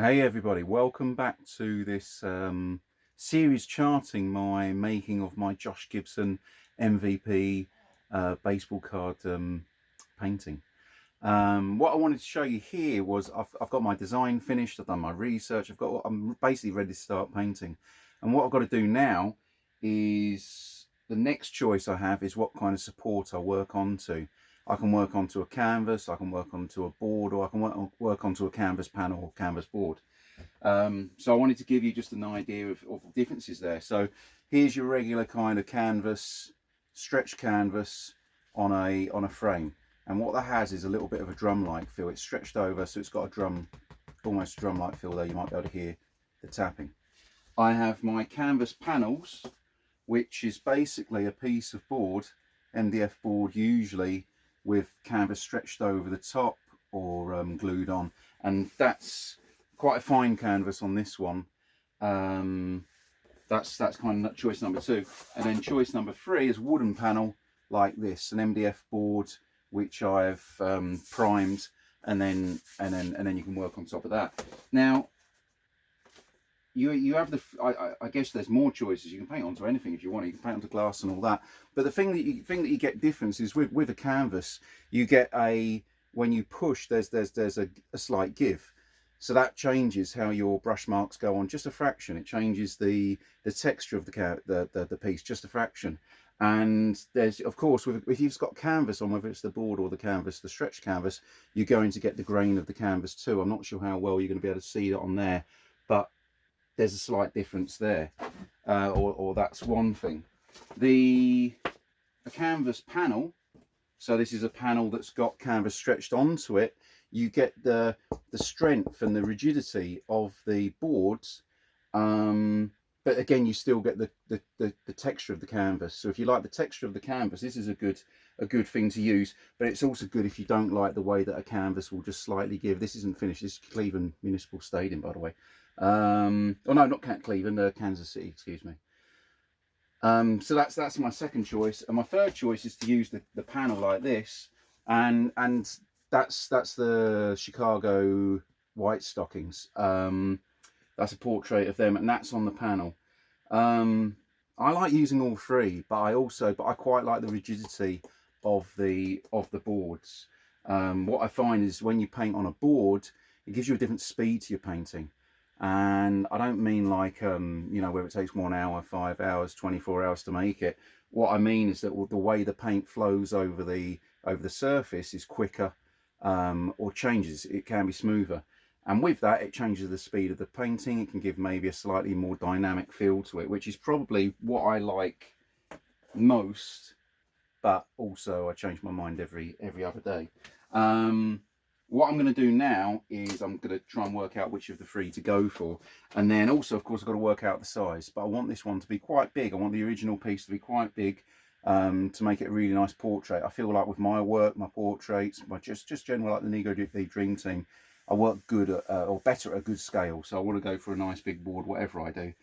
Hey everybody, welcome back to this series charting my making of my Josh Gibson MVP baseball card painting. What I wanted to show you here was I've got my design finished, I've done my research, I'm basically ready to start painting. And what I've got to do now is the next choice I have is what kind of support I work onto. I can work onto a canvas, I can work onto a board, or I can work onto a canvas panel or canvas board. So I wanted to give you just an idea of the differences there. So here's your regular kind of canvas, stretched canvas on a frame. And what that has is a little bit of a drum-like feel. It's stretched over, so it's got a drum, almost a drum-like feel there. You might be able to hear the tapping. I have my canvas panels, which is basically a piece of board, MDF board usually, with canvas stretched over the top or glued on. And that's quite a fine canvas on this one. That's kind of choice number 2. And then choice number 3 is wooden panel like this, an MDF board which I've primed, and then you can work on top of that. Now you have the I guess there's more choices. You can paint onto anything if you want. You can paint onto glass and all that. But the thing that you get difference is with a canvas, you get when you push, there's a slight give. So that changes how your brush marks go on just a fraction. It changes the texture of the piece just a fraction. And there's, of course, if you've got canvas on, whether it's the board or the canvas, the stretched canvas, you're going to get the grain of the canvas too. I'm not sure how well you're going to be able to see it on there, but there's a slight difference there, or that's one thing. A canvas panel, so this is a panel that's got canvas stretched onto it. You get the strength and the rigidity of the boards, but again you still get the texture of the canvas. So if you like the texture of the canvas, this is a good thing to use. But it's also good if you don't like the way that a canvas will just slightly give. This isn't finished. This is Cleveland Municipal Stadium, by the way. Oh no, not Cleveland, Kansas City, excuse me. So that's my second choice, and my third choice is to use the panel like this, and that's the Chicago White Stockings. That's a portrait of them, and that's on the panel. I like using all three, but I quite like the rigidity of the boards. What I find is when you paint on a board, it gives you a different speed to your painting. And I don't mean like you know, where it takes 1 hour, 5 hours, 24 hours to make it. What I mean is that the way the paint flows over the surface is quicker, or changes. It can be smoother, and with that it changes the speed of the painting. It can give maybe a slightly more dynamic feel to it, which is probably what I like most. But also I change my mind every other day. What I'm going to do now is I'm going to try and work out which of the 3 to go for, and then also, of course, I've got to work out the size. But I want this one to be quite big. I want the original piece to be quite big, to make it a really nice portrait. I feel like with my work, my portraits, my just general, like the Nego Dream Team, I work good at, or better at a good scale. So I want to go for a nice big board, whatever I do.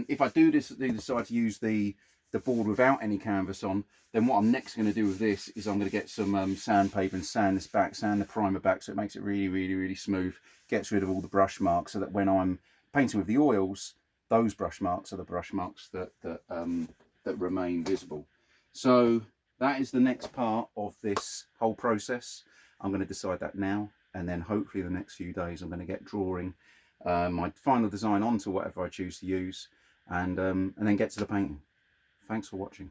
If I do decide to use the board without any canvas on, then what I'm next going to do with this is I'm going to get some sandpaper and sand the primer back, so it makes it really smooth, gets rid of all the brush marks, so that when I'm painting with the oils, those brush marks are the brush marks that remain visible. So that is the next part of this whole process. I'm going to decide that now, and then hopefully the next few days I'm going to get drawing my final design onto whatever I choose to use, and then get to the painting. Thanks for watching.